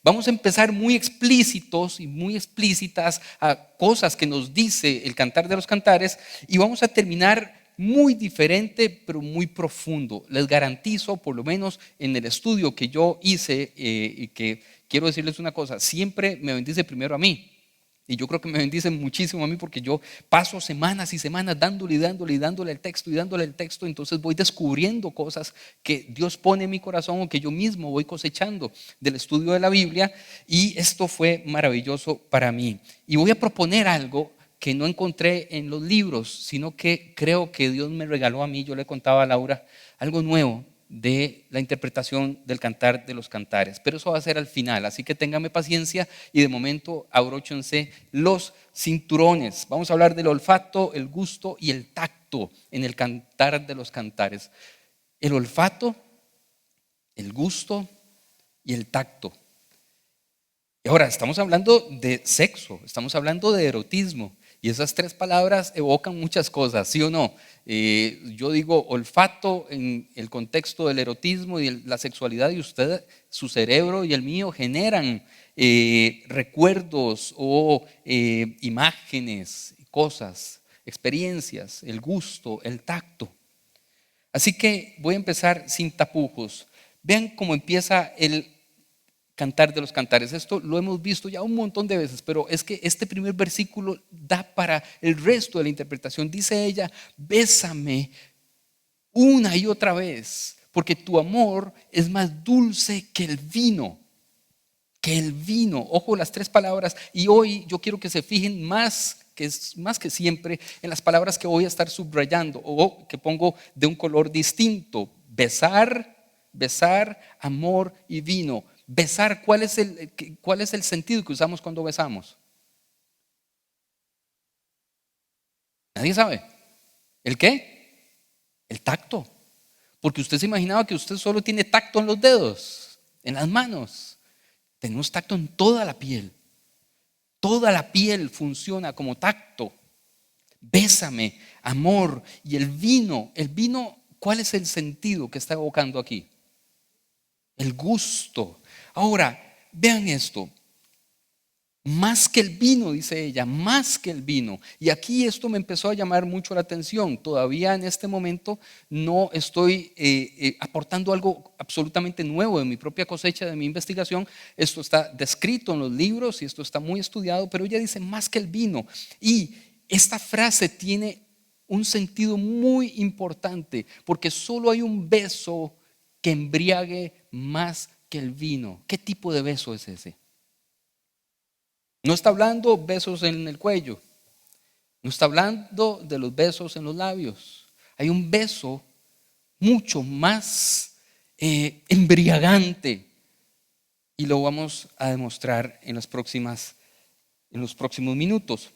Vamos a empezar muy explícitos y muy explícitas a cosas que nos dice el Cantar de los Cantares y vamos a terminar muy diferente pero muy profundo. Les garantizo, por lo menos en el estudio que yo hice y que quiero decirles una cosa, siempre me bendice primero a mí. Y yo creo que me bendice muchísimo a mí porque yo paso semanas y semanas dándole y dándole y dándole el texto y dándole el texto. Entonces voy descubriendo cosas que Dios pone en mi corazón o que yo mismo voy cosechando del estudio de la Biblia. Y esto fue maravilloso para mí. Y voy a proponer algo que no encontré en los libros, sino que creo que Dios me regaló a mí. Yo le contaba a Laura algo nuevo de la interpretación del Cantar de los Cantares, pero eso va a ser al final, así que téngame paciencia y de momento abróchense los cinturones. Vamos a hablar del olfato, el gusto y el tacto en el Cantar de los Cantares. El olfato, el gusto y el tacto. Y ahora estamos hablando de sexo, estamos hablando de erotismo. Y esas tres palabras evocan muchas cosas, ¿sí o no? Yo digo olfato en el contexto del erotismo y la sexualidad, y usted, su cerebro y el mío generan recuerdos o imágenes, cosas, experiencias, el gusto, el tacto. Así que voy a empezar sin tapujos. Vean cómo empieza el Cantar de los Cantares. Esto lo hemos visto ya un montón de veces, pero es que este primer versículo da para el resto de la interpretación. Dice ella: bésame una y otra vez, porque tu amor es más dulce que el vino. Que el vino. Ojo, las tres palabras. Y hoy yo quiero que se fijen más que siempre en las palabras que voy a estar subrayando o que pongo de un color distinto. Besar, amor y vino. Besar, ¿cuál es el sentido que usamos cuando besamos? ¿Nadie sabe? ¿El qué? El tacto. Porque usted se imaginaba que usted solo tiene tacto en los dedos, en las manos. Tenemos tacto en toda la piel. Toda la piel funciona como tacto. Bésame, amor. Y el vino, ¿cuál es el sentido que está evocando aquí? El gusto. Ahora, vean esto. Más que el vino, dice ella, más que el vino. Y aquí esto me empezó a llamar mucho la atención. Todavía en este momento no estoy aportando algo absolutamente nuevo de mi propia cosecha, de mi investigación. Esto está descrito en los libros y esto está muy estudiado, pero ella dice más que el vino. Y esta frase tiene un sentido muy importante, porque solo hay un beso que embriague más que el vino. ¿Qué tipo de beso es ese? No está hablando besos en el cuello, no está hablando de los besos en los labios. Hay un beso mucho más embriagante y lo vamos a demostrar en los próximos minutos.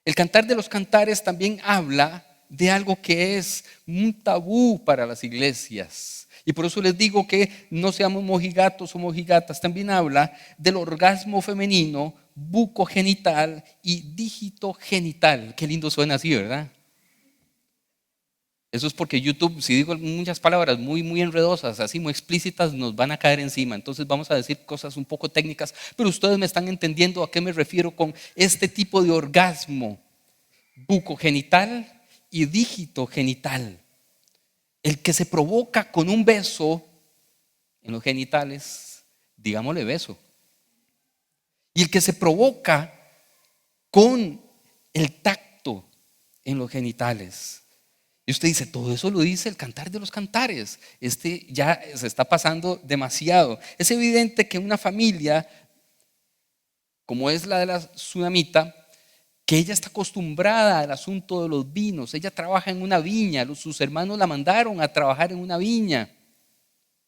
El Cantar de los Cantares también habla de algo que es un tabú para las iglesias. Y por eso les digo que no seamos mojigatos o mojigatas. También habla del orgasmo femenino, bucogenital y dígito genital. Qué lindo suena así, ¿verdad? Eso es porque YouTube, si digo muchas palabras muy enredosas, así muy explícitas, nos van a caer encima. Entonces vamos a decir cosas un poco técnicas, pero ustedes me están entendiendo a qué me refiero con este tipo de orgasmo bucogenital y dígito genital. El que se provoca con un beso en los genitales, digámosle beso. Y el que se provoca con el tacto en los genitales. Y usted dice, todo eso lo dice el Cantar de los Cantares. Ya se está pasando demasiado. Es evidente que una familia, como es la de la tsunamita, que ella está acostumbrada al asunto de los vinos. Ella trabaja en una viña, sus hermanos la mandaron a trabajar en una viña,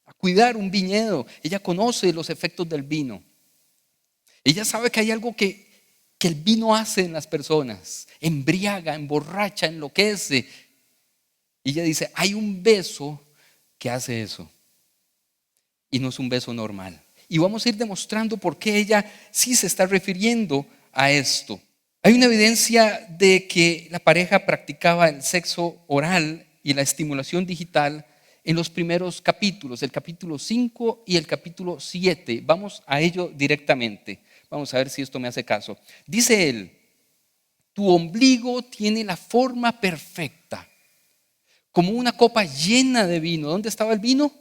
a cuidar un viñedo. Ella conoce los efectos del vino. Ella sabe que hay algo que el vino hace en las personas. Embriaga, emborracha, enloquece. Y ella dice, hay un beso que hace eso. Y no es un beso normal. Y vamos a ir demostrando por qué ella sí se está refiriendo a esto. Hay una evidencia de que la pareja practicaba el sexo oral y la estimulación digital en los primeros capítulos, el capítulo 5 y el capítulo 7. Vamos a ello directamente. Vamos a ver si esto me hace caso. Dice él: tu ombligo tiene la forma perfecta, como una copa llena de vino. ¿Dónde estaba el vino?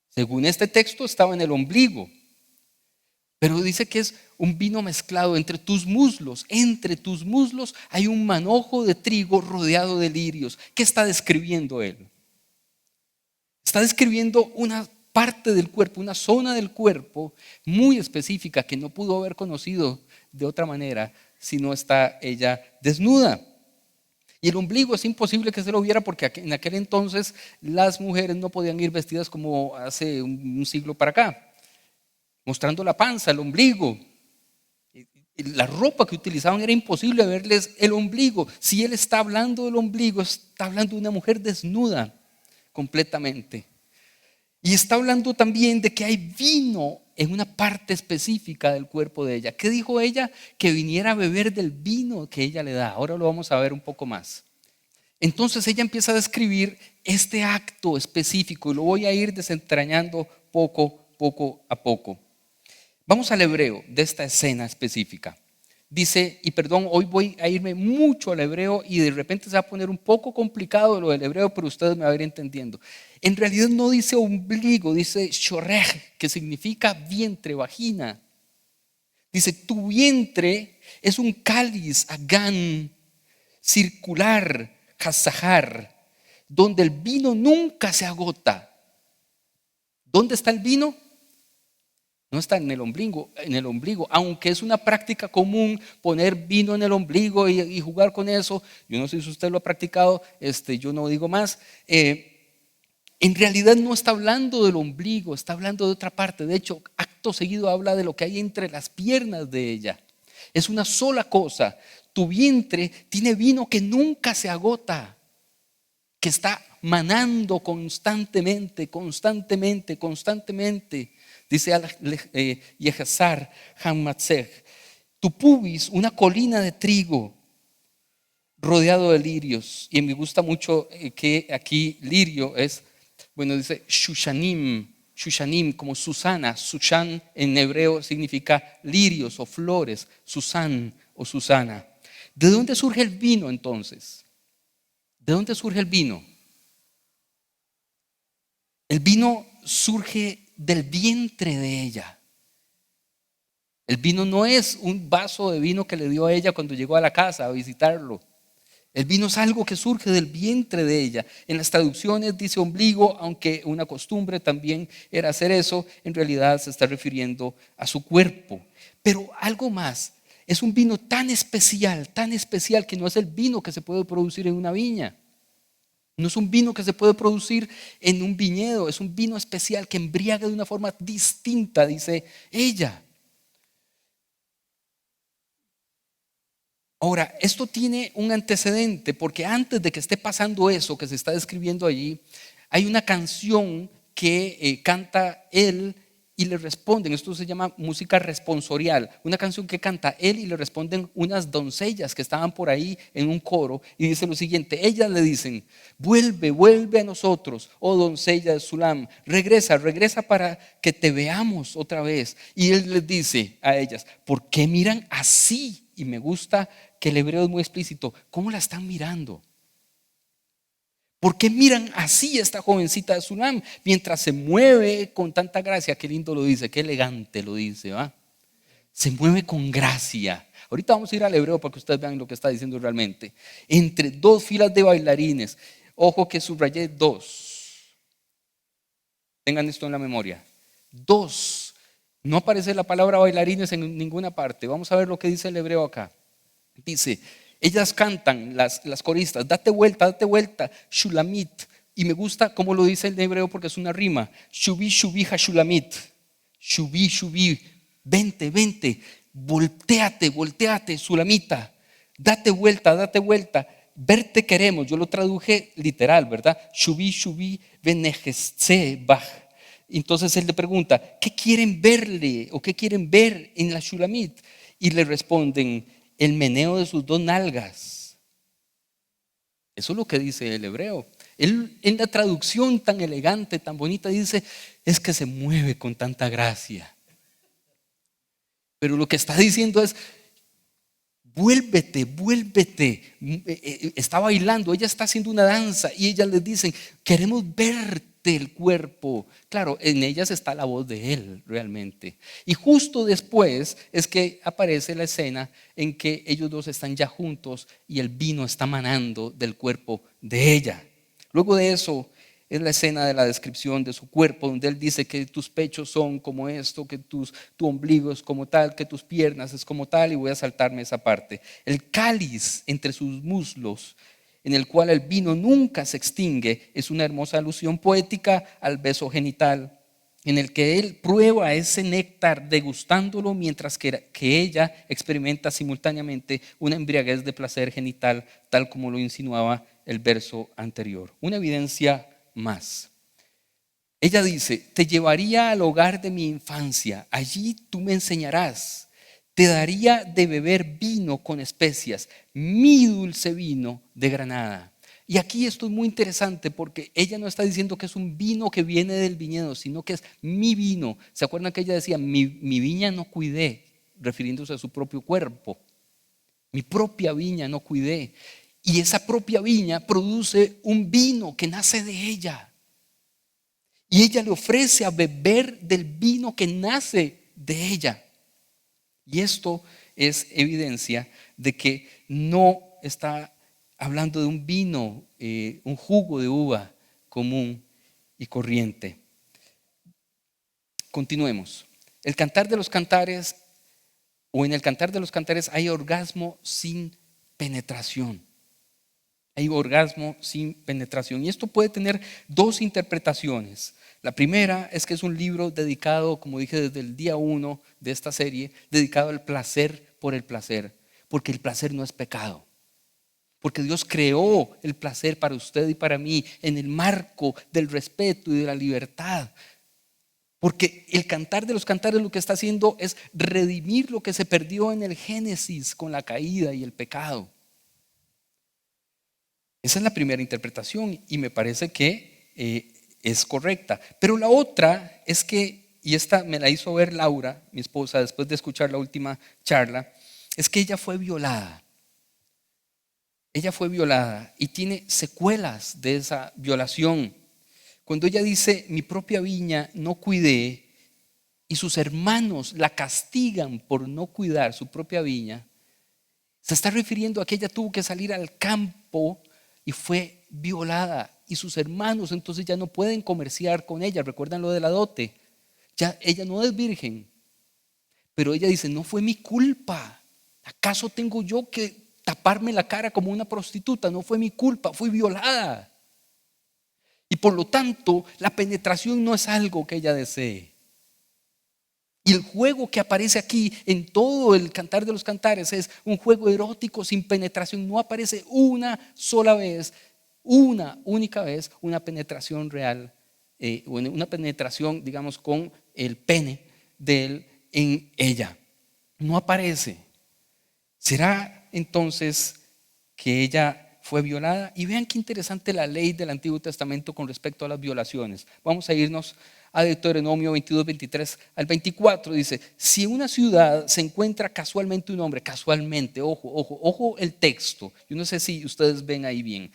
Según este texto estaba en el ombligo. Pero dice que es un vino mezclado entre tus muslos. Entre tus muslos hay un manojo de trigo rodeado de lirios. ¿Qué está describiendo él? Está describiendo una parte del cuerpo, una zona del cuerpo muy específica que no pudo haber conocido de otra manera si no está ella desnuda. Y el ombligo es imposible que se lo viera porque en aquel entonces las mujeres no podían ir vestidas como hace un siglo para acá, mostrando la panza, el ombligo. La ropa que utilizaban era imposible verles el ombligo. Si él está hablando del ombligo, está hablando de una mujer desnuda completamente. Y está hablando también de que hay vino en una parte específica del cuerpo de ella. ¿Qué dijo ella? Que viniera a beber del vino que ella le da. Ahora lo vamos a ver un poco más. Entonces ella empieza a describir este acto específico y lo voy a ir desentrañando poco a poco. Vamos al hebreo de esta escena específica. Dice, y perdón, hoy voy a irme mucho al hebreo y de repente se va a poner un poco complicado lo del hebreo, pero ustedes me van a ir entendiendo. En realidad no dice ombligo, dice shorej, que significa vientre, vagina. Dice, tu vientre es un cáliz, agán, circular, hazahar, donde el vino nunca se agota. ¿Dónde está el vino? No está en el ombligo, aunque es una práctica común poner vino en el ombligo y jugar con eso. Yo no sé si usted lo ha practicado, yo no digo más. En realidad no está hablando del ombligo, está hablando de otra parte. De hecho, acto seguido habla de lo que hay entre las piernas de ella. Es una sola cosa. Tu vientre tiene vino que nunca se agota, que está manando constantemente. Dice Yehezar Hamatzech, tu pubis, una colina de trigo rodeado de lirios. Y me gusta mucho que aquí lirio es, dice Shushanim, como Susana. Sushan en hebreo significa lirios o flores, Susan o Susana. ¿De dónde surge el vino entonces? ¿De dónde surge el vino? El vino surge del vientre de ella. El vino no es un vaso de vino que le dio a ella cuando llegó a la casa a visitarlo. El vino es algo que surge del vientre de ella. En las traducciones dice ombligo, aunque una costumbre también era hacer eso, en realidad se está refiriendo a su cuerpo. Pero algo más, es un vino tan especial que no es el vino que se puede producir en una viña. No es un vino que se puede producir en un viñedo, es un vino especial que embriaga de una forma distinta, dice ella. Ahora, esto tiene un antecedente porque antes de que esté pasando eso que se está describiendo allí, hay una canción que canta él y le responden. Esto se llama música responsorial. Una canción que canta él y le responden unas doncellas que estaban por ahí en un coro. Y dice lo siguiente, ellas le dicen, vuelve a nosotros, oh doncella de Sulam, regresa para que te veamos otra vez. Y él les dice a ellas, ¿por qué miran así? Y me gusta que el hebreo es muy explícito. ¿Cómo la están mirando? ¿Por qué miran así a esta jovencita de Sulam mientras se mueve con tanta gracia? Qué lindo lo dice, qué elegante lo dice, ¿va? Se mueve con gracia. Ahorita vamos a ir al hebreo para que ustedes vean lo que está diciendo realmente. Entre dos filas de bailarines. Ojo que subrayé dos. Tengan esto en la memoria. Dos. No aparece la palabra bailarines en ninguna parte. Vamos a ver lo que dice el hebreo acá. Dice, ellas cantan, las coristas, date vuelta, Shulamit. Y me gusta cómo lo dice el hebreo porque es una rima. Shubi, Shulamit. Shubi, vente, volteate, Sulamita. Date vuelta, verte queremos. Yo lo traduje literal, ¿verdad? Shubi, bach. Entonces él le pregunta, ¿qué quieren verle o qué quieren ver en la Shulamit? Y le responden, el meneo de sus dos nalgas. Eso es lo que dice el hebreo. Él en la traducción tan elegante, tan bonita, dice, es que se mueve con tanta gracia. Pero lo que está diciendo es, vuélvete, vuélvete. Está bailando, ella está haciendo una danza y ellas les dicen, queremos verte el cuerpo. Claro, en ellas está la voz de él realmente. Y justo después es que aparece la escena en que ellos dos están ya juntos y el vino está manando del cuerpo de ella. Luego de eso es la escena de la descripción de su cuerpo, donde él dice que tus pechos son como esto, que tu ombligo es como tal, que tus piernas es como tal, y voy a saltarme esa parte. El cáliz entre sus muslos, en el cual el vino nunca se extingue, es una hermosa alusión poética al beso genital, en el que él prueba ese néctar degustándolo mientras que ella experimenta simultáneamente una embriaguez de placer genital, tal como lo insinuaba el verso anterior. Una evidencia más. Ella dice, te llevaría al hogar de mi infancia, allí tú me enseñarás, te daría de beber vino con especias, mi dulce vino de granada. Y aquí esto es muy interesante porque ella no está diciendo que es un vino que viene del viñedo, sino que es mi vino. ¿Se acuerdan que ella decía, mi viña no cuidé, refiriéndose a su propio cuerpo? Mi propia viña no cuidé. Y esa propia viña produce un vino que nace de ella. Y ella le ofrece a beber del vino que nace de ella. Y esto es evidencia de que no está hablando de un vino, un jugo de uva común y corriente. Continuemos. El cantar de los cantares, o en el cantar de los cantares hay orgasmo sin penetración. Hay orgasmo sin penetración. Y esto puede tener dos interpretaciones. La primera es que es un libro dedicado, como dije desde el día 1 de esta serie, dedicado al placer por el placer. Porque el placer no es pecado. Porque Dios creó el placer para usted y para mí en el marco del respeto y de la libertad. Porque el cantar de los cantares lo que está haciendo es redimir lo que se perdió en el Génesis con la caída y el pecado. Esa es la primera interpretación y me parece que es correcta. Pero la otra es que, y esta me la hizo ver Laura, mi esposa, después de escuchar la última charla, es que ella fue violada. Ella fue violada y tiene secuelas de esa violación. Cuando ella dice, mi propia viña no cuidé y sus hermanos la castigan por no cuidar su propia viña, se está refiriendo a que ella tuvo que salir al campo y fue violada y sus hermanos entonces ya no pueden comerciar con ella. ¿Recuerdan lo de la dote? Ya ella no es virgen, pero ella dice, no fue mi culpa. ¿Acaso tengo yo que taparme la cara como una prostituta? No fue mi culpa, fui violada. Y por lo tanto, la penetración no es algo que ella desee. Y el juego que aparece aquí en todo el cantar de los cantares es un juego erótico sin penetración. No aparece una sola vez, una única vez, una penetración real, una penetración, digamos, con el pene de él en ella. No aparece. ¿Será entonces que ella fue violada? Y vean qué interesante la ley del Antiguo Testamento con respecto a las violaciones. Vamos a irnos a Deuteronomio 22, 23 al 24. Dice, si en una ciudad se encuentra casualmente un hombre, casualmente, ojo el texto. Yo no sé si ustedes ven ahí bien.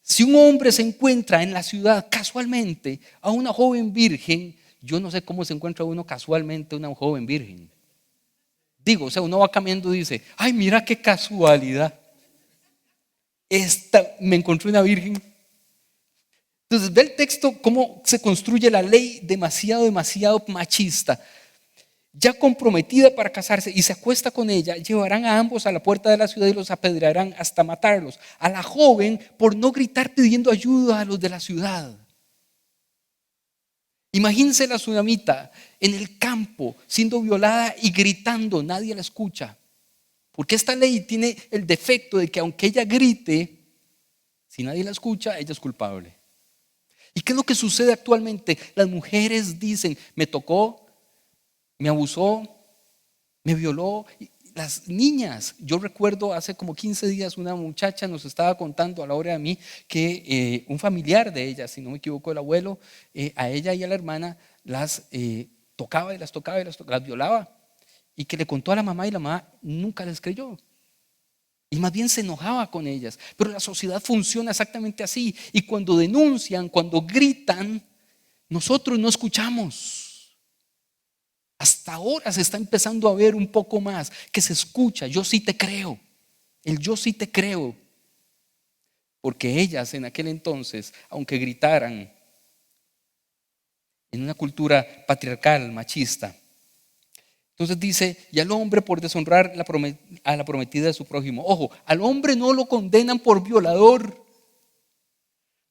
Si un hombre se encuentra en la ciudad casualmente a una joven virgen, yo no sé cómo se encuentra uno casualmente a una joven virgen. Digo, o sea, uno va caminando y dice, ay, mira qué casualidad. Me encontré una virgen. Entonces ve el texto cómo se construye la ley demasiado machista. Ya comprometida para casarse y se acuesta con ella, llevarán a ambos a la puerta de la ciudad y los apedrearán hasta matarlos. A la joven por no gritar pidiendo ayuda a los de la ciudad. Imagínense la tsunamita en el campo siendo violada y gritando, nadie la escucha. Porque esta ley tiene el defecto de que aunque ella grite, si nadie la escucha, ella es culpable. ¿Y qué es lo que sucede actualmente? Las mujeres dicen, me tocó, me abusó, me violó. las niñas, yo recuerdo hace como 15 días una muchacha nos estaba contando a la hora de mí que un familiar de ella, si no me equivoco el abuelo, a ella y a la hermana las tocaba y las tocaba y las violaba, y que le contó a la mamá y la mamá nunca les creyó. Y más bien se enojaba con ellas. Pero la sociedad funciona exactamente así. Y cuando denuncian, cuando gritan, nosotros no escuchamos. Hasta ahora se está empezando a ver un poco más que se escucha. Yo sí te creo. El yo sí te creo. Porque ellas en aquel entonces, aunque gritaran en una cultura patriarcal, machista, entonces dice, y al hombre por deshonrar a la prometida de su prójimo. Ojo, al hombre no lo condenan por violador,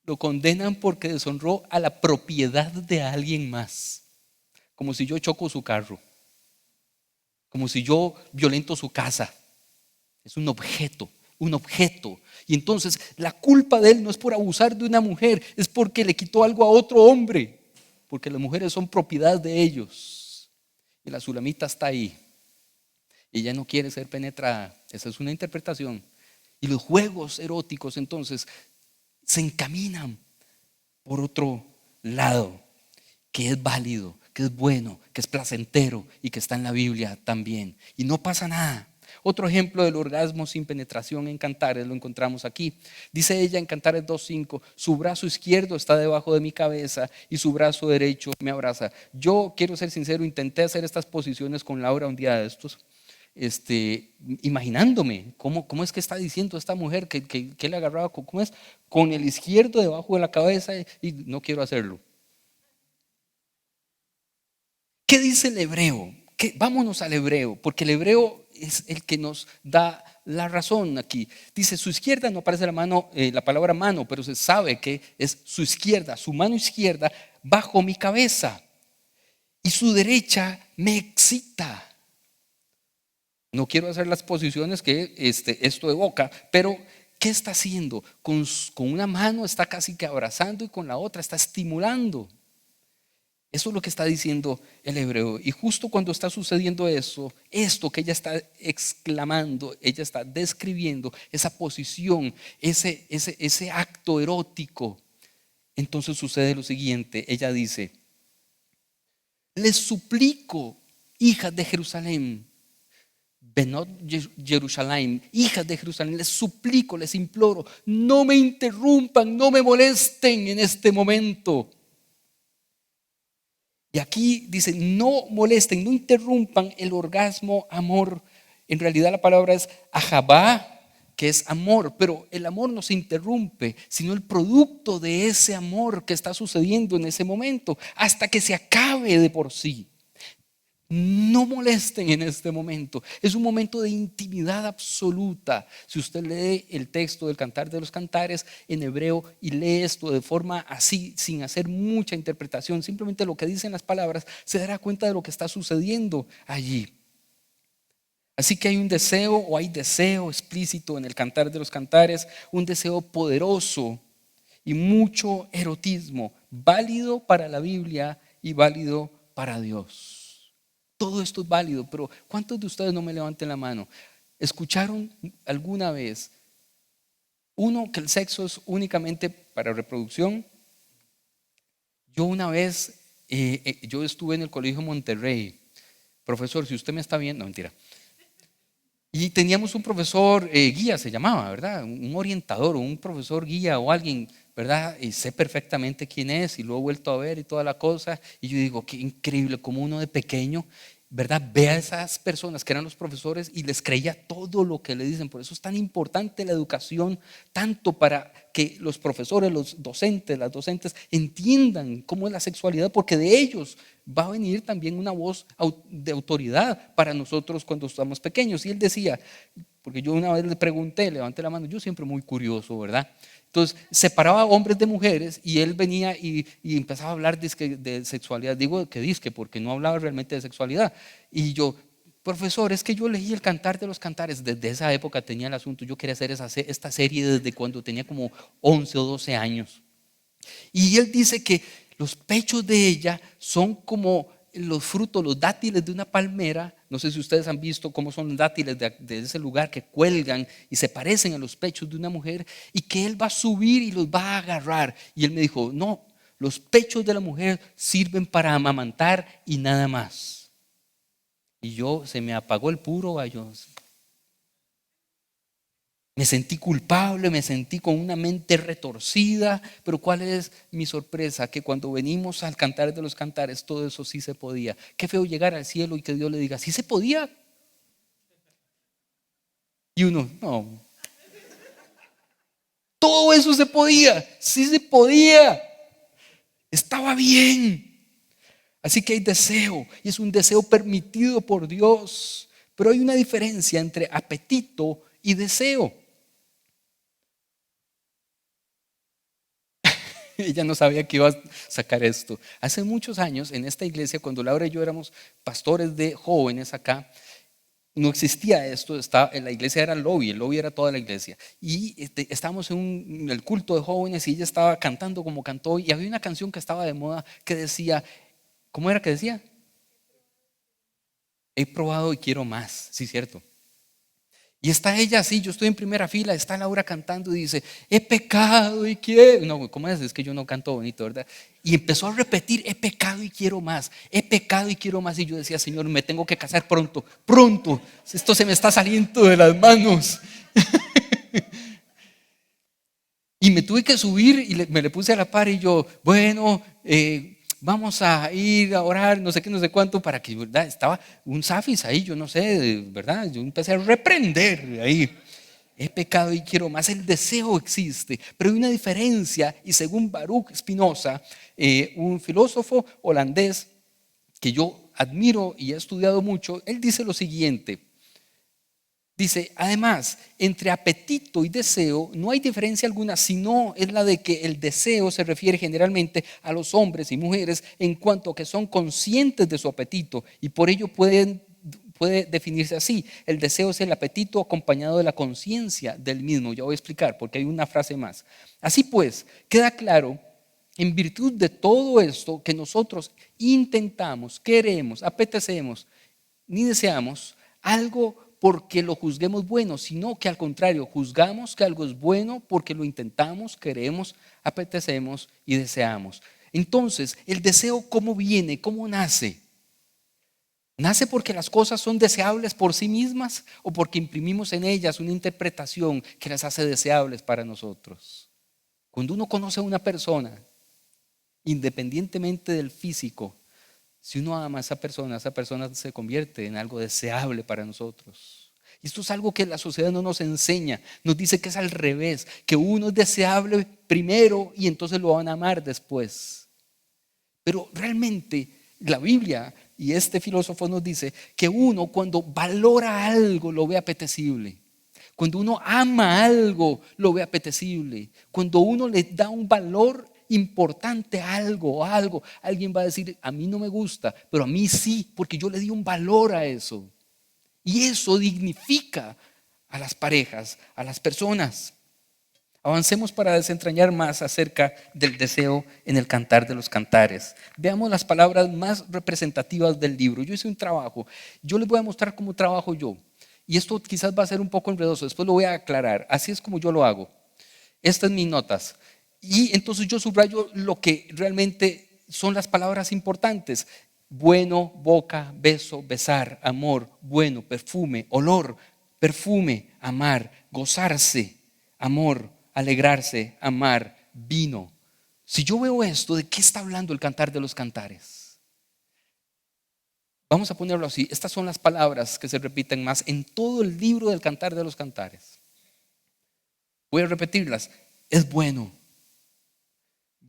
lo condenan porque deshonró a la propiedad de alguien más. Como si yo choco su carro, como si yo violento su casa. Es un objeto, un objeto. Y entonces la culpa de él no es por abusar de una mujer, es porque le quitó algo a otro hombre, porque las mujeres son propiedad de ellos. Y la sulamita está ahí. Y ella no quiere ser penetrada. Esa es una interpretación. Y los juegos eróticos entonces se encaminan por otro lado, que es válido, que es bueno, que es placentero y que está en la Biblia también. Y no pasa nada. Otro ejemplo del orgasmo sin penetración en Cantares lo encontramos aquí. Dice ella en Cantares 2:5, su brazo izquierdo está debajo de mi cabeza y su brazo derecho me abraza. Yo quiero ser sincero, intenté hacer estas posiciones con Laura un día de estos, imaginándome cómo es que está diciendo esta mujer que le agarraba, cómo es, con el izquierdo debajo de la cabeza, y no quiero hacerlo. ¿Qué dice el hebreo? Vámonos al hebreo, porque el hebreo es el que nos da la razón aquí. Dice, su izquierda, no aparece la palabra mano, pero se sabe que es su izquierda, su mano izquierda bajo mi cabeza, y su derecha me excita. No quiero hacer las posiciones que esto evoca, pero ¿qué está haciendo? Con una mano está casi que abrazando y con la otra está estimulando. Eso es lo que está diciendo el hebreo. Y justo cuando está sucediendo eso, esto que ella está exclamando, ella está describiendo esa posición, ese acto erótico, entonces sucede lo siguiente. Ella dice, les suplico, hijas de Jerusalén, Benot Jerusalén, hijas de Jerusalén, les suplico, les imploro, no me interrumpan, no me molesten en este momento. Y aquí dice, no molesten, no interrumpan el orgasmo, amor. En realidad la palabra es ahabá, que es amor, pero el amor no se interrumpe, sino el producto de ese amor que está sucediendo en ese momento, hasta que se acabe de por sí. No molesten en este momento. Es un momento de intimidad absoluta. Si usted lee el texto del Cantar de los Cantares en hebreo y lee esto de forma así, sin hacer mucha interpretación, simplemente lo que dicen las palabras, se dará cuenta de lo que está sucediendo allí. Así que hay un deseo, o hay deseo explícito en el Cantar de los Cantares, un deseo poderoso y mucho erotismo, válido para la Biblia y válido para Dios. Todo esto es válido, pero ¿cuántos de ustedes, no me levanten la mano, escucharon alguna vez, uno, que el sexo es únicamente para reproducción? Yo una vez, yo estuve en el Colegio Monterrey, profesor, si usted me está viendo, no, mentira. Y teníamos un profesor guía, se llamaba, ¿verdad? Un orientador, un profesor guía o alguien, ¿verdad? Y sé perfectamente quién es y lo he vuelto a ver y toda la cosa. Y yo digo, qué increíble como uno de pequeño, ¿verdad? Ve a esas personas que eran los profesores y les creía todo lo que le dicen. Por eso es tan importante la educación, tanto para que los profesores, los docentes, las docentes entiendan cómo es la sexualidad, porque de ellos va a venir también una voz de autoridad para nosotros cuando estamos pequeños. Y él decía, porque yo una vez le pregunté, levanté la mano, yo siempre muy curioso, ¿verdad? Entonces separaba hombres de mujeres y él venía y empezaba a hablar de sexualidad. Digo que disque porque no hablaba realmente de sexualidad. Y yo, profesor, es que yo leí el Cantar de los Cantares, desde esa época tenía el asunto, yo quería hacer esta serie desde cuando tenía como 11 o 12 años. Y él dice que los pechos de ella son como los frutos, los dátiles de una palmera No sé si ustedes han visto cómo son dátiles de ese lugar que cuelgan y se parecen a los pechos de una mujer, y que él va a subir y los va a agarrar. Y él me dijo, no, los pechos de la mujer sirven para amamantar y nada más. Y se me apagó el puro gallo. Me sentí culpable, me sentí con una mente retorcida, pero ¿cuál es mi sorpresa? Que cuando venimos al Cantar de los Cantares, todo eso sí se podía. Qué feo llegar al cielo y que Dios le diga, ¿sí se podía? Y uno, no, todo eso se podía, sí se podía, estaba bien. Así que hay deseo, y es un deseo permitido por Dios, pero hay una diferencia entre apetito y deseo. Ella no sabía que iba a sacar esto. Hace muchos años en esta iglesia, cuando Laura y yo éramos pastores de jóvenes acá, no existía esto. La iglesia era el lobby era toda la iglesia. Y estábamos en el culto de jóvenes y ella estaba cantando como cantó, y había una canción que estaba de moda que decía, ¿cómo era que decía? He probado y quiero más, sí, cierto. Y está ella así, yo estoy en primera fila, está Laura cantando y dice, he pecado y quiero. No, ¿cómo es? Es que yo no canto bonito, ¿verdad? Y empezó a repetir, he pecado y quiero más, he pecado y quiero más. Y yo decía, Señor, me tengo que casar pronto, pronto. Esto se me está saliendo de las manos. Y me tuve que subir y me le puse a la par y yo, bueno, vamos a ir a orar, no sé qué, no sé cuánto, para que, ¿verdad? Estaba un zafis ahí, yo no sé, ¿verdad? Yo empecé a reprender ahí. He pecado y quiero más. El deseo existe, pero hay una diferencia, y según Baruch Spinoza, un filósofo holandés que yo admiro y he estudiado mucho, él dice lo siguiente. Dice, además, entre apetito y deseo no hay diferencia alguna, sino es la de que el deseo se refiere generalmente a los hombres y mujeres en cuanto a que son conscientes de su apetito, y por ello puede definirse así. El deseo es el apetito acompañado de la conciencia del mismo. Ya voy a explicar porque hay una frase más. Así pues, queda claro, en virtud de todo esto, que nosotros intentamos, queremos, apetecemos, ni deseamos algo porque lo juzguemos bueno, sino que al contrario, juzgamos que algo es bueno porque lo intentamos, queremos, apetecemos y deseamos. Entonces, el deseo, ¿cómo viene? ¿Cómo nace? ¿Nace porque las cosas son deseables por sí mismas o porque imprimimos en ellas una interpretación que las hace deseables para nosotros? Cuando uno conoce a una persona, independientemente del físico, si uno ama a esa persona se convierte en algo deseable para nosotros. Y esto es algo que la sociedad no nos enseña. Nos dice que es al revés, que uno es deseable primero y entonces lo van a amar después. Pero realmente la Biblia y este filósofo nos dice que uno, cuando valora algo, lo ve apetecible. Cuando uno ama algo, lo ve apetecible. Cuando uno le da un valor importante a algo, alguien va a decir, a mí no me gusta, pero a mí sí, porque yo le di un valor a eso. Y eso dignifica a las parejas, a las personas. Avancemos para desentrañar más acerca del deseo en el Cantar de los Cantares. Veamos las palabras más representativas del libro. Yo hice un trabajo, yo les voy a mostrar cómo trabajo yo. Y esto quizás va a ser un poco enredoso, después lo voy a aclarar. Así es como yo lo hago. Estas son mis notas. Y entonces yo subrayo lo que realmente son las palabras importantes. Bueno, boca, beso, besar, amor, bueno, perfume, olor, perfume, amar, gozarse, amor, alegrarse, amar, vino. Si yo veo esto, ¿de qué está hablando el Cantar de los Cantares? Vamos a ponerlo así. Estas son las palabras que se repiten más en todo el libro del Cantar de los Cantares. Voy a repetirlas. Es bueno.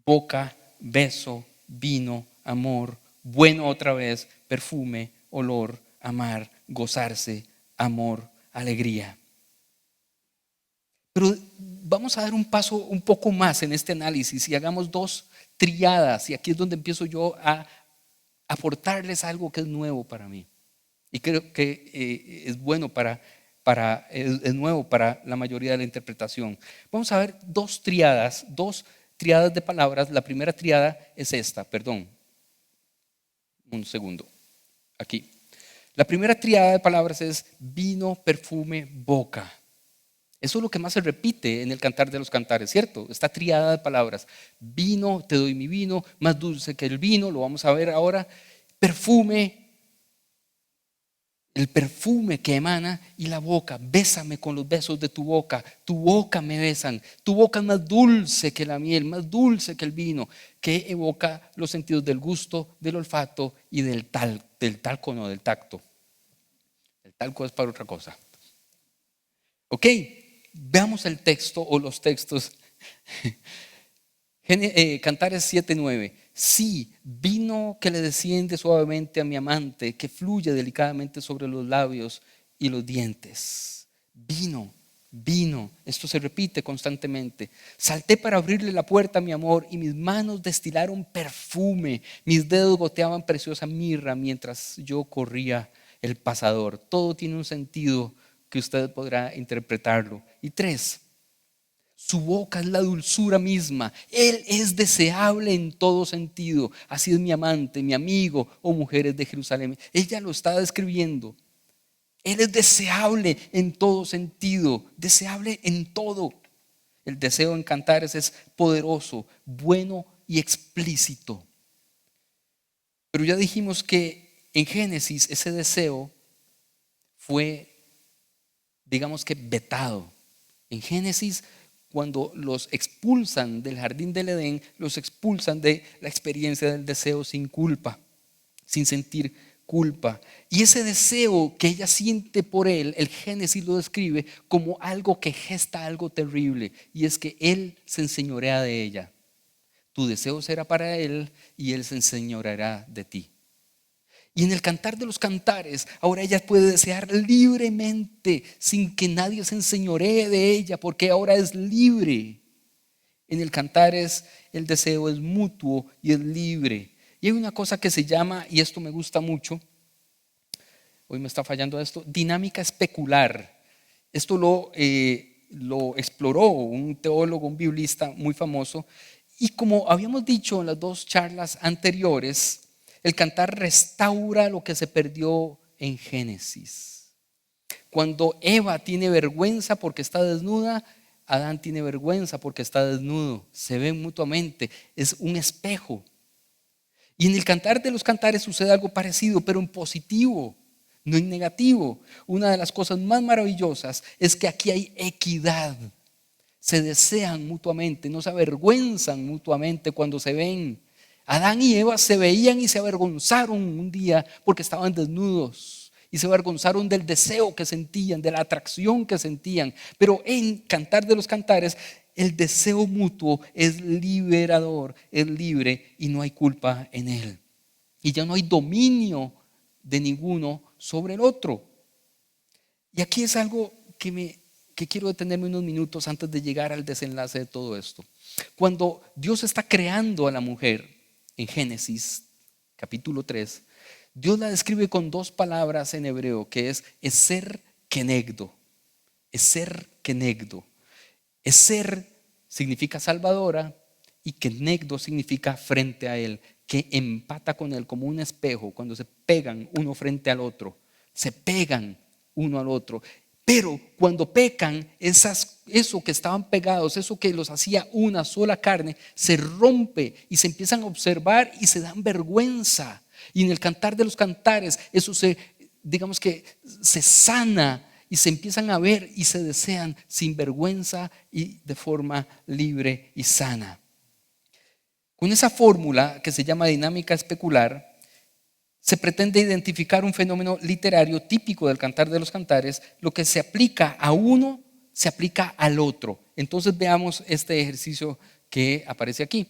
Boca, beso, vino, amor, bueno otra vez, perfume, olor, amar, gozarse, amor, alegría. Pero vamos a dar un paso un poco más en este análisis y hagamos dos triadas, y aquí es donde empiezo yo a aportarles algo que es nuevo para mí y creo que es bueno es nuevo para la mayoría de la interpretación. Vamos a ver dos triadas de palabras. La primera triada es esta, perdón, un segundo, aquí. La primera tríada de palabras es vino, perfume, boca. Eso es lo que más se repite en el Cantar de los Cantares, ¿cierto? Esta tríada de palabras. Vino, te doy mi vino, más dulce que el vino, lo vamos a ver ahora. Perfume, el perfume que emana, y la boca. Bésame con los besos de tu boca me besan. Tu boca es más dulce que la miel, más dulce que el vino, que evoca los sentidos del gusto, del olfato y del talco, no, del tacto. El talco es para otra cosa. Ok, veamos el texto o los textos. Cantares 7:9. Sí, vino que le desciende suavemente a mi amante, que fluye delicadamente sobre los labios y los dientes. Vino, vino. Esto se repite constantemente. Salté para abrirle la puerta a mi amor y mis manos destilaron perfume. Mis dedos goteaban preciosa mirra mientras yo corría el pasador. Todo tiene un sentido que usted podrá interpretarlo. Y 3. Su boca es la dulzura misma. Él es deseable en todo sentido. Así es mi amante, mi amigo, oh mujeres de Jerusalén. Ella lo está describiendo. Él es deseable en todo sentido, deseable en todo. El deseo en Cantares es poderoso, bueno y explícito. Pero ya dijimos que en Génesis ese deseo fue, digamos que vetado. En Génesis, cuando los expulsan del jardín del Edén, los expulsan de la experiencia del deseo sin culpa, sin sentir culpa. Y ese deseo que ella siente por él, el Génesis lo describe como algo que gesta algo terrible, y es que él se enseñorea de ella. Tu deseo será para él y él se enseñoreará de ti. Y en el Cantar de los Cantares, ahora ella puede desear libremente, sin que nadie se enseñoree de ella, porque ahora es libre. En el Cantares el deseo es mutuo y es libre. Y hay una cosa que se llama, y esto me gusta mucho, hoy me está fallando esto, dinámica especular. Esto lo exploró un teólogo, un biblista muy famoso. Y como habíamos dicho en las dos charlas anteriores, el cantar restaura lo que se perdió en Génesis. Cuando Eva tiene vergüenza porque está desnuda, Adán tiene vergüenza porque está desnudo. Se ven mutuamente, es un espejo. Y en el Cantar de los Cantares sucede algo parecido, pero en positivo, no en negativo. Una de las cosas más maravillosas es que aquí hay equidad. Se desean mutuamente, no se avergüenzan mutuamente cuando se ven. Adán y Eva se veían y se avergonzaron un día porque estaban desnudos y se avergonzaron del deseo que sentían, de la atracción que sentían. Pero en Cantar de los Cantares, el deseo mutuo es liberador, es libre y no hay culpa en él. Y ya no hay dominio de ninguno sobre el otro. Y aquí es algo que quiero detenerme unos minutos antes de llegar al desenlace de todo esto. Cuando Dios está creando a la mujer, en Génesis capítulo 3, Dios la describe con dos palabras en hebreo, que es eser kenegdo. Eser kenegdo. Eser significa salvadora y kenegdo significa frente a él, que empata con él como un espejo cuando se pegan uno frente al otro. Se pegan uno al otro. Pero cuando pecan, eso que estaban pegados, eso que los hacía una sola carne, se rompe y se empiezan a observar y se dan vergüenza. Y en el Cantar de los Cantares, eso digamos que se sana y se empiezan a ver y se desean sin vergüenza y de forma libre y sana. Con esa fórmula que se llama dinámica especular, se pretende identificar un fenómeno literario típico del Cantar de los Cantares. Lo que se aplica a uno, se aplica al otro. Entonces veamos este ejercicio que aparece aquí.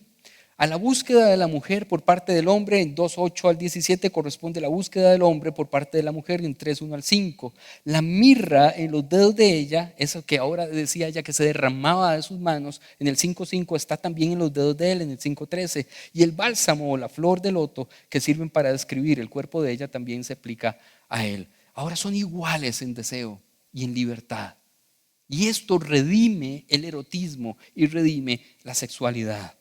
A la búsqueda de la mujer por parte del hombre, en 2:8 al 17 corresponde la búsqueda del hombre por parte de la mujer, en 3:1 al 5. La mirra en los dedos de ella, eso que ahora decía ella que se derramaba de sus manos, en el 5:5 está también en los dedos de él, en el 5:13. Y el bálsamo o la flor de loto que sirven para describir el cuerpo de ella también se aplica a él. Ahora son iguales en deseo y en libertad. Y esto redime el erotismo y redime la sexualidad.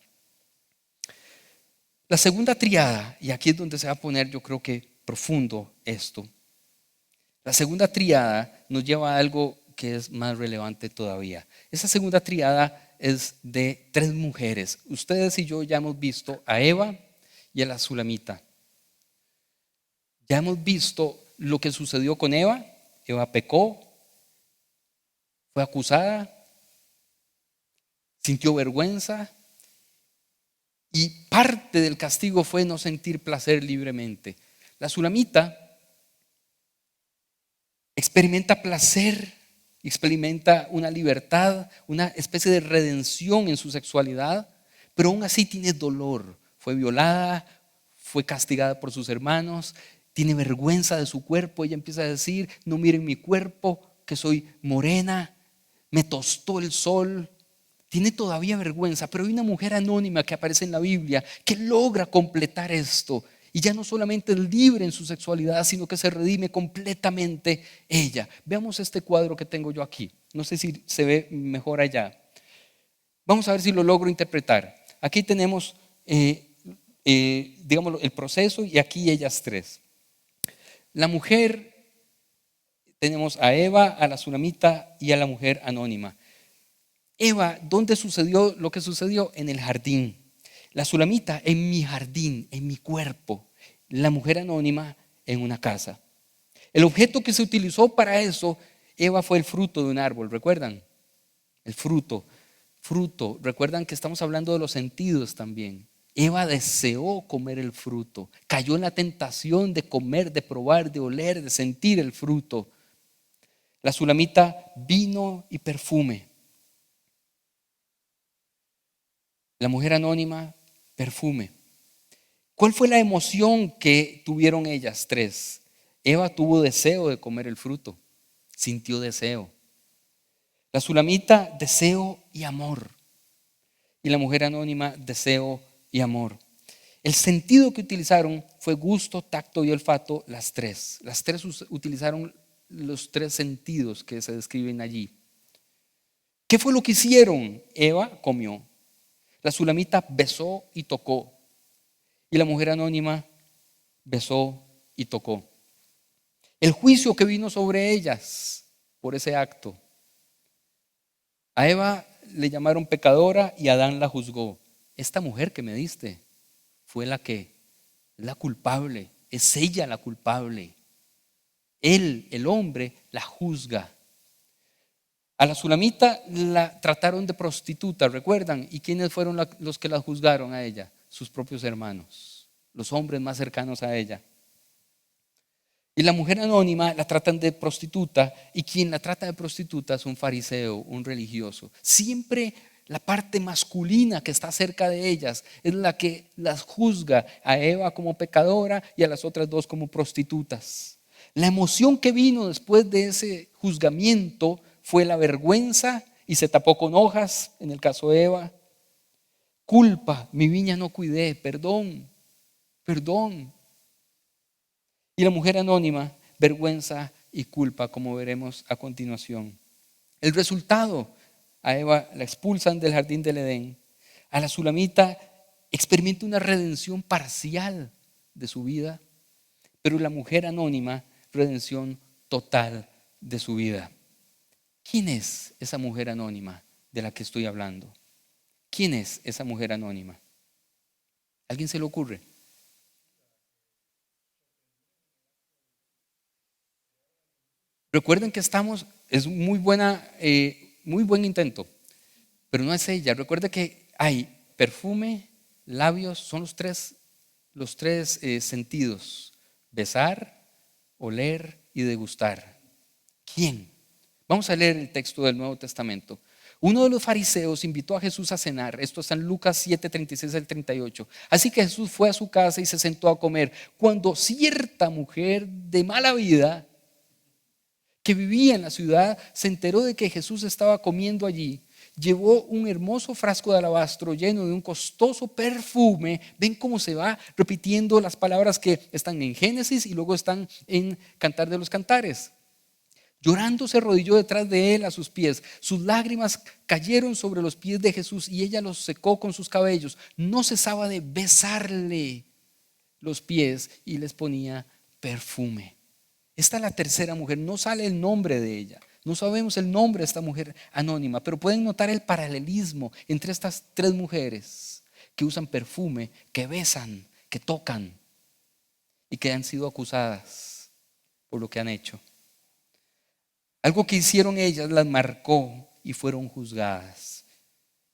La segunda triada, y aquí es donde se va a poner yo creo que profundo esto, La segunda tríada nos lleva a algo que es más relevante todavía. Esa segunda tríada es de tres mujeres. Ustedes y yo ya hemos visto a Eva y a la Sulamita. Ya hemos visto lo que sucedió con Eva. Eva pecó, fue acusada, sintió vergüenza y parte del castigo fue no sentir placer libremente. La Sulamita experimenta placer, experimenta una libertad, una especie de redención en su sexualidad, pero aún así tiene dolor. Fue violada, fue castigada por sus hermanos, tiene vergüenza de su cuerpo. Ella empieza a decir: no miren mi cuerpo, que soy morena, me tostó el sol. Tiene todavía vergüenza, pero hay una mujer anónima que aparece en la Biblia que logra completar esto. Y ya no solamente es libre en su sexualidad, sino que se redime completamente ella. Veamos este cuadro que tengo yo aquí. No sé si se ve mejor allá. Vamos a ver si lo logro interpretar. Aquí tenemos, digamos, el proceso, y aquí ellas tres. La mujer, tenemos a Eva, a la Sulamita y a la mujer anónima. Eva, ¿dónde sucedió lo que sucedió? En el jardín. La Sulamita en mi jardín, en mi cuerpo. La mujer anónima en una casa. El objeto que se utilizó para eso, Eva, fue el fruto de un árbol, ¿recuerdan? El fruto. Recuerdan que estamos hablando de los sentidos también. Eva deseó comer el fruto. Cayó en la tentación de comer, de probar, de oler, de sentir el fruto. La Sulamita, vino y perfume. La mujer anónima, perfume. ¿Cuál fue la emoción que tuvieron ellas tres? Eva tuvo deseo de comer el fruto, sintió deseo. La Sulamita, deseo y amor. Y la mujer anónima, deseo y amor. El sentido que utilizaron fue gusto, tacto y olfato, las tres. Las tres utilizaron los tres sentidos que se describen allí. ¿Qué fue lo que hicieron? Eva comió. La Sulamita besó y tocó. Y la mujer anónima besó y tocó. El juicio que vino sobre ellas por ese acto. A Eva le llamaron pecadora y Adán la juzgó. Esta mujer que me diste fue la culpable. Es ella la culpable. Él, el hombre, la juzga. A la Sulamita la trataron de prostituta, ¿recuerdan? ¿Y quiénes fueron los que la juzgaron a ella? Sus propios hermanos, los hombres más cercanos a ella. Y la mujer anónima la tratan de prostituta, y quien la trata de prostituta es un fariseo, un religioso. Siempre la parte masculina que está cerca de ellas es la que las juzga, a Eva como pecadora y a las otras dos como prostitutas. La emoción que vino después de ese juzgamiento fue la vergüenza, y se tapó con hojas, en el caso de Eva. Culpa, mi viña no cuidé, perdón. Y la mujer anónima, vergüenza y culpa, como veremos a continuación. El resultado: a Eva la expulsan del jardín del Edén. A la Sulamita experimenta una redención parcial de su vida, pero la mujer anónima, redención total de su vida. ¿Quién es esa mujer anónima de la que estoy hablando? ¿Quién es esa mujer anónima? ¿Alguien se le ocurre? Recuerden que es muy muy buen intento, pero no es ella. Recuerden que hay perfume, labios, son los tres sentidos: besar, oler y degustar. ¿Quién? Vamos a leer el texto del Nuevo Testamento. Uno de los fariseos invitó a Jesús a cenar. Esto está en Lucas 7, 36 al 38. Así que Jesús fue a su casa y se sentó a comer. Cuando cierta mujer de mala vida que vivía en la ciudad se enteró de que Jesús estaba comiendo allí, llevó un hermoso frasco de alabastro lleno de un costoso perfume. Ven cómo se va repitiendo las palabras que están en Génesis y luego están en Cantar de los Cantares. Llorando se arrodilló detrás de él a sus pies. Sus lágrimas cayeron sobre los pies de Jesús y ella los secó con sus cabellos. No cesaba de besarle los pies y les ponía perfume. Esta es la tercera mujer, no sale el nombre de ella. No sabemos el nombre de esta mujer anónima, pero pueden notar el paralelismo entre estas tres mujeres que usan perfume, que besan, que tocan y que han sido acusadas por lo que han hecho. Algo que hicieron ellas las marcó y fueron juzgadas.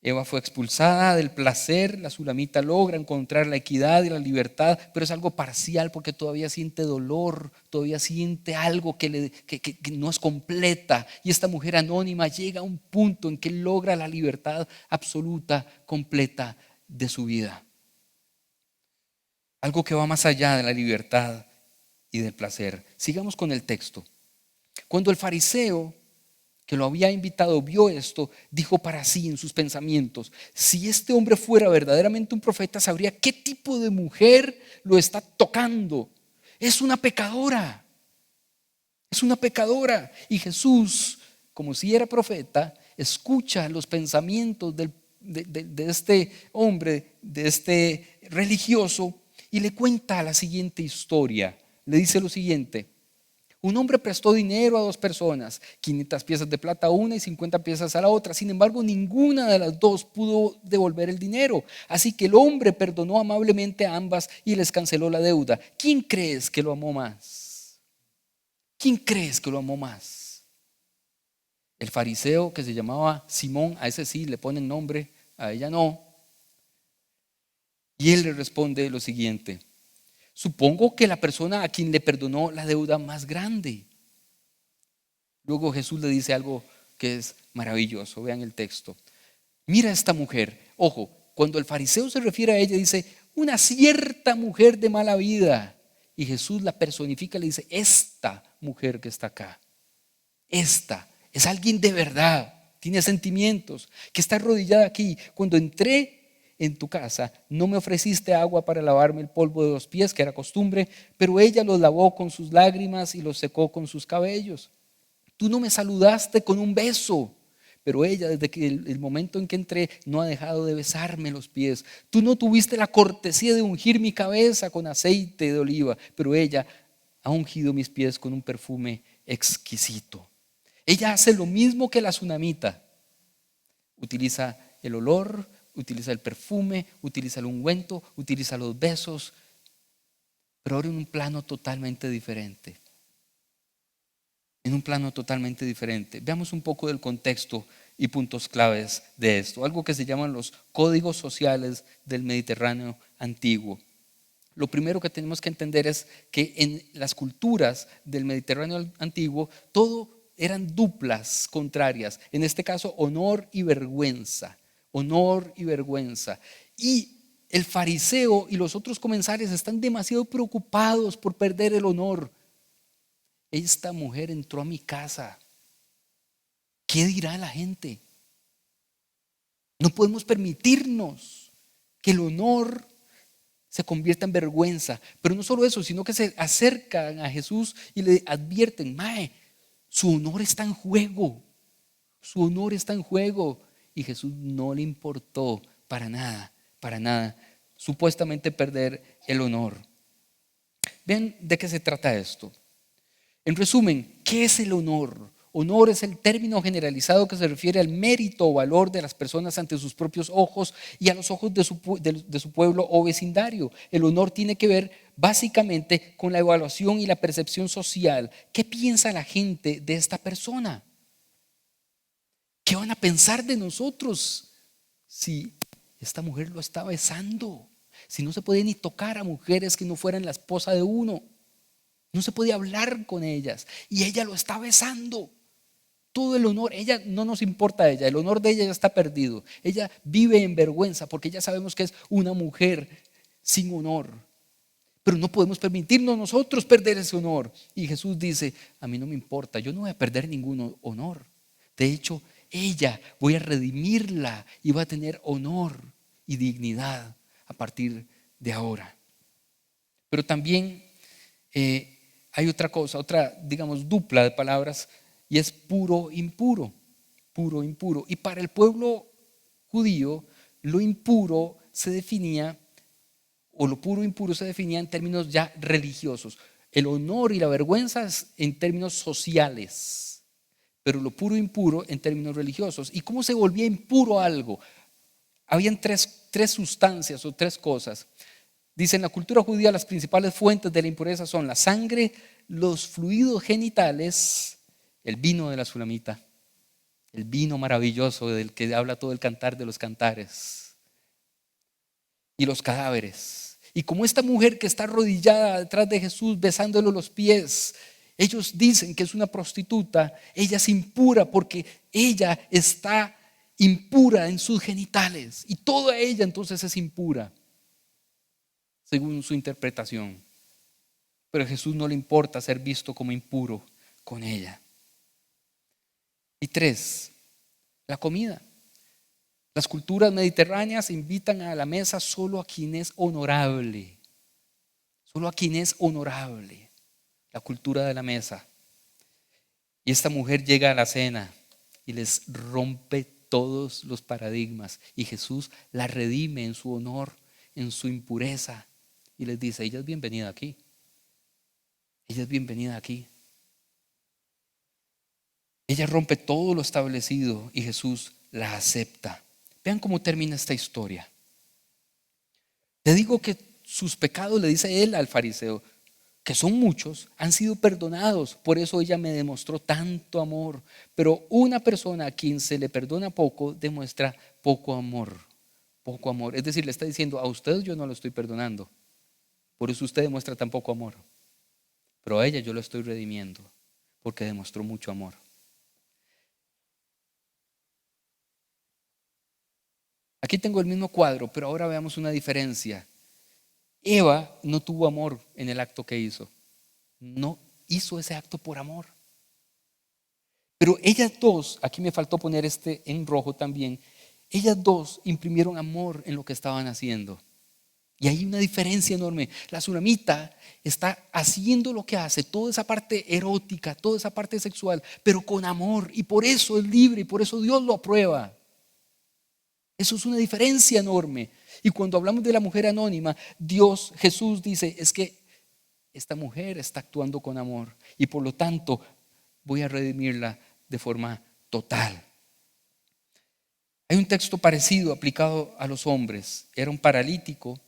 Eva fue expulsada del placer, la sulamita logra encontrar la equidad y la libertad, pero es algo parcial porque todavía siente dolor, todavía siente algo que no es completa. Y esta mujer anónima llega a un punto en que logra la libertad absoluta, completa de su vida. Algo que va más allá de la libertad y del placer. Sigamos con el texto. Cuando el fariseo que lo había invitado vio esto, dijo para sí en sus pensamientos: si este hombre fuera verdaderamente un profeta, sabría qué tipo de mujer lo está tocando. Es una pecadora. Es una pecadora. Y Jesús, como si era profeta, escucha los pensamientos de este hombre, de este religioso, y le cuenta la siguiente historia. Le dice lo siguiente: un hombre prestó dinero a dos personas, 500 piezas de plata a una y 50 piezas a la otra. Sin embargo, ninguna de las dos pudo devolver el dinero. Así que el hombre perdonó amablemente a ambas y les canceló la deuda. ¿Quién crees que lo amó más? ¿Quién crees que lo amó más? El fariseo, que se llamaba Simón, a ese sí le ponen nombre, a ella no. Y él le responde lo siguiente: supongo que la persona a quien le perdonó la deuda más grande. Luego Jesús le dice algo que es maravilloso. Vean el texto. Mira a esta mujer. Ojo, cuando el fariseo se refiere a ella, dice una cierta mujer de mala vida. Y Jesús la personifica y le dice: esta mujer que está acá. Esta es alguien de verdad, tiene sentimientos, que está arrodillada aquí. Cuando entré en tu casa, no me ofreciste agua para lavarme el polvo de los pies, que era costumbre, pero ella los lavó con sus lágrimas y los secó con sus cabellos. Tú no me saludaste con un beso, pero ella, desde que el momento en que entré, no ha dejado de besarme los pies. Tú no tuviste la cortesía de ungir mi cabeza con aceite de oliva, pero ella ha ungido mis pies con un perfume exquisito. Ella hace lo mismo que la tsunamita. Utiliza el olor, utiliza el perfume, utiliza el ungüento, utiliza los besos, pero ahora en un plano totalmente diferente. En un plano totalmente diferente. Veamos un poco del contexto y puntos claves de esto. Algo que se llaman los códigos sociales del Mediterráneo antiguo. Lo primero que tenemos que entender es que en las culturas del Mediterráneo antiguo todo eran duplas contrarias. En este caso, honor y vergüenza. Honor y vergüenza. Y el fariseo y los otros comensales están demasiado preocupados por perder el honor. Esta mujer entró a mi casa. ¿Qué dirá la gente? No podemos permitirnos que el honor se convierta en vergüenza. Pero no solo eso, sino que se acercan a Jesús y le advierten: mae, su honor está en juego. Su honor está en juego. Y Jesús no le importó para nada, supuestamente perder el honor. Vean de qué se trata esto. En resumen, ¿qué es el honor? Honor es el término generalizado que se refiere al mérito o valor de las personas ante sus propios ojos y a los ojos de su pueblo o vecindario. El honor tiene que ver básicamente con la evaluación y la percepción social. ¿Qué piensa la gente de esta persona? ¿Qué van a pensar de nosotros si esta mujer lo está besando? Si no se puede ni tocar a mujeres que no fueran la esposa de uno. No se podía hablar con ellas y ella lo está besando. Todo el honor, ella no nos importa a ella, el honor de ella ya está perdido. Ella vive en vergüenza porque ya sabemos que es una mujer sin honor. Pero no podemos permitirnos nosotros perder ese honor. Y Jesús dice: a mí no me importa, yo no voy a perder ningún honor. De hecho, ella voy a redimirla y va a tener honor y dignidad a partir de ahora. Pero también hay otra cosa, otra, digamos, dupla de palabras, y es puro, impuro. Puro, impuro. Y para el pueblo judío, lo impuro se definía, o lo puro impuro se definía en términos ya religiosos. el honor y la vergüenza es en términos sociales, pero lo puro e impuro en términos religiosos. ¿Y cómo se volvía impuro algo? Habían tres sustancias o tres cosas. Dice, en la cultura judía las principales fuentes de la impureza son la sangre, los fluidos genitales, el vino de la sulamita, el vino maravilloso del que habla todo el cantar de los cantares, y los cadáveres. Y como esta mujer que está arrodillada detrás de Jesús besándole los pies, ellos dicen que es una prostituta, ella es impura porque ella está impura en sus genitales y toda ella entonces es impura, según su interpretación. Pero a Jesús no le importa ser visto como impuro con ella. Y tres, la comida. Las culturas mediterráneas invitan a la mesa solo a quien es honorable. Solo a quien es honorable. La cultura de la mesa. Y esta mujer llega a la cena y les rompe todos los paradigmas. Y Jesús la redime en su honor, en su impureza. Y les dice, ella es bienvenida aquí. Ella es bienvenida aquí. Ella rompe todo lo establecido y Jesús la acepta. Vean cómo termina esta historia. Te digo que sus pecados, le dice él al fariseo, que son muchos, han sido perdonados. Por eso ella me demostró tanto amor. Pero una persona a quien se le perdona poco, demuestra poco amor. Poco amor. Es decir, le está diciendo, a usted yo no lo estoy perdonando. Por eso usted demuestra tan poco amor. Pero a ella yo lo estoy redimiendo, porque demostró mucho amor. Aquí tengo el mismo cuadro, pero ahora veamos una diferencia. Eva no tuvo amor en el acto que hizo. No hizo ese acto por amor. Pero ellas dos, aquí me faltó poner este en rojo también, ellas dos imprimieron amor en lo que estaban haciendo. Y hay una diferencia enorme. La tsunamita está haciendo lo que hace, toda esa parte erótica, toda esa parte sexual, pero con amor. Y por eso es libre y por eso Dios lo aprueba. Eso es una diferencia enorme. Y cuando hablamos de la mujer anónima, Jesús dice, es que esta mujer está actuando con amor y por lo tanto voy a redimirla de forma total. Hay un texto parecido aplicado a los hombres. Era un paralítico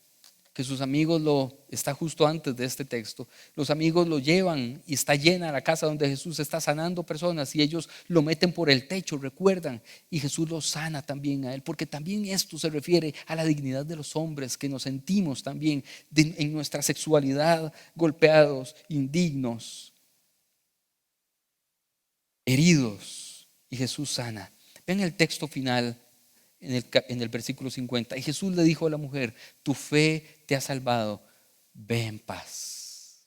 que sus amigos está justo antes de este texto. Los amigos lo llevan y está llena la casa donde Jesús está sanando personas y ellos lo meten por el techo, recuerdan, y Jesús lo sana también a él, porque también esto se refiere a la dignidad de los hombres que nos sentimos también en nuestra sexualidad golpeados, indignos, heridos, y Jesús sana. Ven el texto final en el versículo 50. Y Jesús le dijo a la mujer, tu fe te ha salvado, ve en paz.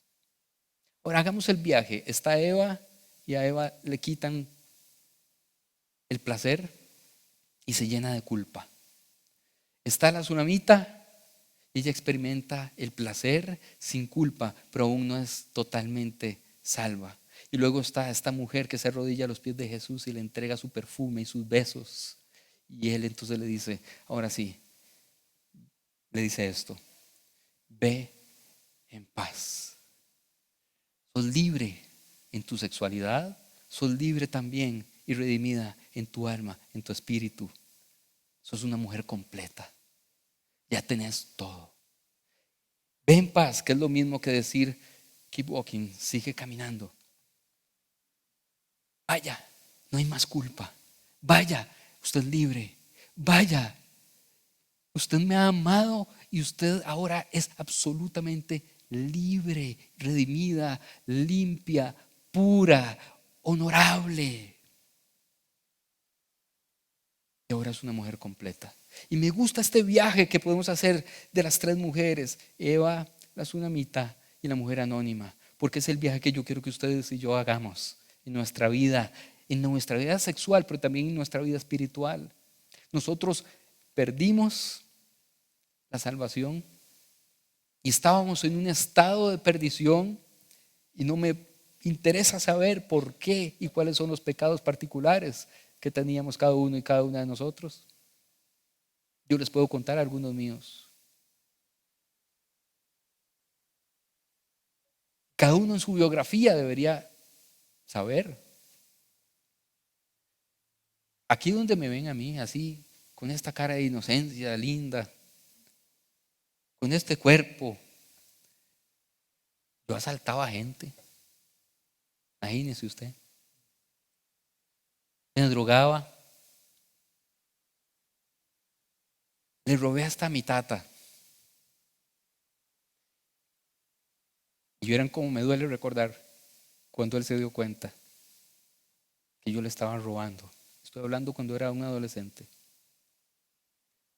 Ahora hagamos el viaje. Está Eva y a Eva le quitan el placer y se llena de culpa. Está la tsunamita, ella experimenta el placer sin culpa, pero aún no es totalmente salva. Y luego está esta mujer que se arrodilla a los pies de Jesús y le entrega su perfume y sus besos. Y él entonces le dice, ahora sí, le dice esto, ve en paz. Sos libre en tu sexualidad, sos libre también y redimida en tu alma, en tu espíritu. Sos una mujer completa, ya tenés todo. Ve en paz, que es lo mismo que decir, keep walking, sigue caminando. Vaya, no hay más culpa. Vaya, usted es libre. Vaya, usted me ha amado y usted ahora es absolutamente libre, redimida, limpia, pura, honorable. Y ahora es una mujer completa. Y me gusta este viaje que podemos hacer de las tres mujeres, Eva, la tsunamita y la mujer anónima, porque es el viaje que yo quiero que ustedes y yo hagamos en nuestra vida sexual, pero también en nuestra vida espiritual. Nosotros perdimos la salvación y estábamos en un estado de perdición y no me interesa saber por qué y cuáles son los pecados particulares que teníamos cada uno y cada una de nosotros. Yo les puedo contar algunos míos. cada uno en su biografía debería saber. Aquí donde me ven a mí, así, con esta cara de inocencia linda, con este cuerpo, yo asaltaba a gente. Imagínese usted. Me drogaba. Le robé hasta a mi tata. Y yo era como me duele recordar cuando él se dio cuenta que yo le estaba robando. Estoy hablando cuando era un adolescente.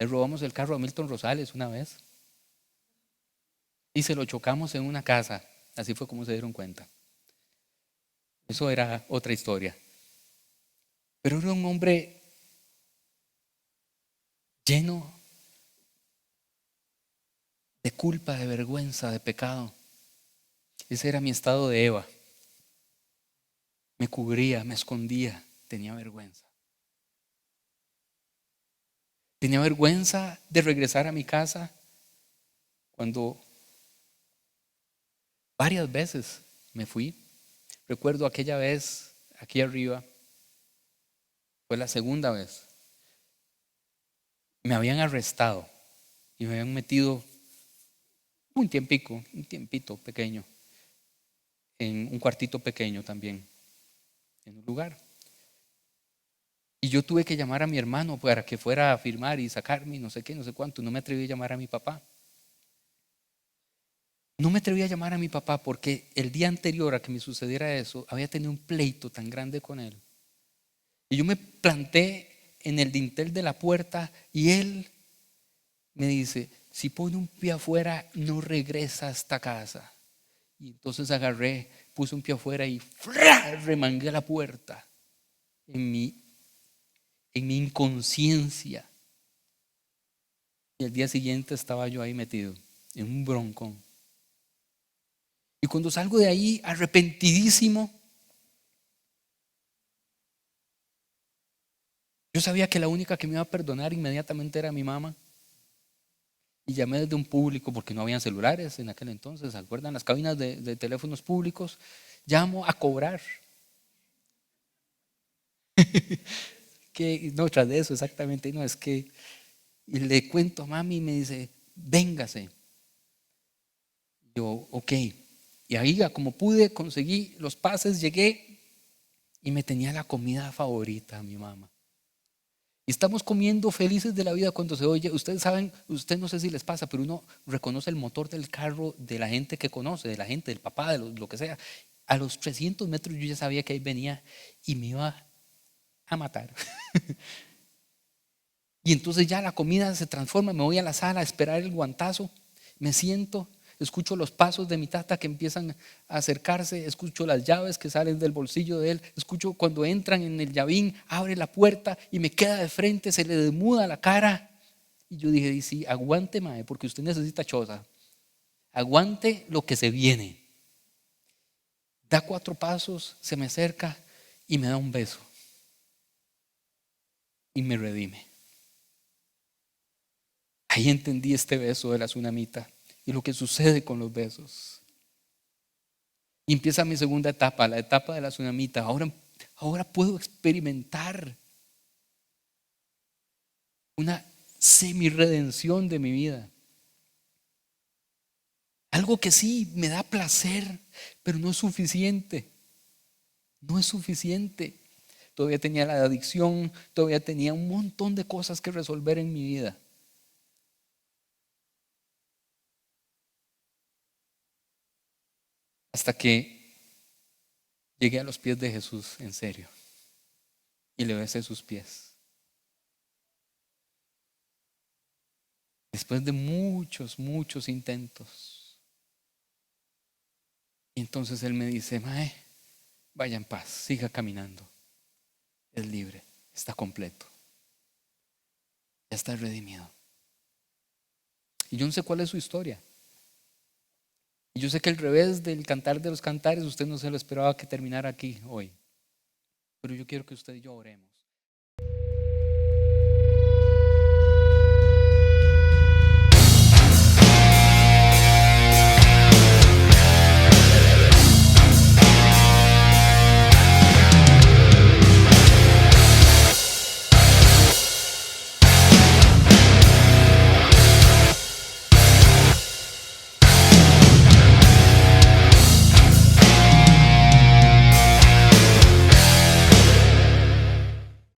Le robamos el carro a Milton Rosales una vez y se lo chocamos en una casa. Así fue como se dieron cuenta. Eso era otra historia. Pero era un hombre lleno de culpa, de vergüenza, de pecado. Ese era mi estado de Eva. Me cubría, me escondía, tenía vergüenza. Tenía vergüenza de regresar a mi casa cuando varias veces me fui. Recuerdo aquella vez, aquí arriba, fue la segunda vez. Me habían arrestado y me habían metido un tiempito pequeño, en un cuartito pequeño también, en un lugar. Y yo tuve que llamar a mi hermano para que fuera a firmar y sacarme, no sé qué, no sé cuánto. No me atreví a llamar a mi papá. No me atreví a llamar a mi papá porque el día anterior a que me sucediera eso, había tenido un pleito tan grande con él. Y yo me planté en el dintel de la puerta y él me dice, si pone un pie afuera, no regresa a esta casa. Y entonces agarré, puse un pie afuera y ¡fra! Remangué la puerta en mi inconsciencia. Y el día siguiente estaba yo ahí metido en un broncón. Y cuando salgo de ahí arrepentidísimo, yo sabía que la única que me iba a perdonar inmediatamente era mi mamá. Y llamé desde un público porque no habían celulares en aquel entonces, ¿se acuerdan? Las cabinas de teléfonos públicos. Llamo a cobrar. Que no, tras de eso exactamente, no, es que y le cuento a mami y me dice, véngase. Yo, ok. Y ahí, como pude, conseguí los pases, llegué y me tenía la comida favorita, mi mamá. Y estamos comiendo felices de la vida cuando se oye, ustedes saben, ustedes no sé si les pasa, pero uno reconoce el motor del carro de la gente que conoce, de la gente, del papá, de lo que sea. A los 300 metros yo ya sabía que ahí venía y me iba a matar. Y entonces ya la comida se transforma, me voy a la sala a esperar el guantazo, me siento, escucho los pasos de mi tata que empiezan a acercarse, escucho las llaves que salen del bolsillo de él, escucho cuando entran en el llavín, abre la puerta y me queda de frente, se le desmuda la cara. Y yo dije, sí, aguante, mae, porque usted necesita choza, aguante lo que se viene. Da 4 pasos, se me acerca y me da un beso y me redime. Ahí entendí este beso de la tsunamita y lo que sucede con los besos. Y empieza mi segunda etapa, la etapa de la tsunamita. Ahora puedo experimentar una semi-redención de mi vida. Algo que sí me da placer, pero no es suficiente. No es suficiente. Todavía tenía la adicción, todavía tenía un montón de cosas que resolver en mi vida. Hasta que llegué a los pies de Jesús, en serio, y le besé sus pies. Después de muchos intentos. Y entonces él me dice, mae, vaya en paz, siga caminando. Es libre, está completo, ya está redimido. Y yo no sé cuál es su historia. Y yo sé que el revés del cantar de los cantares, usted no se lo esperaba que terminara aquí hoy. Pero yo quiero que usted y yo oremos.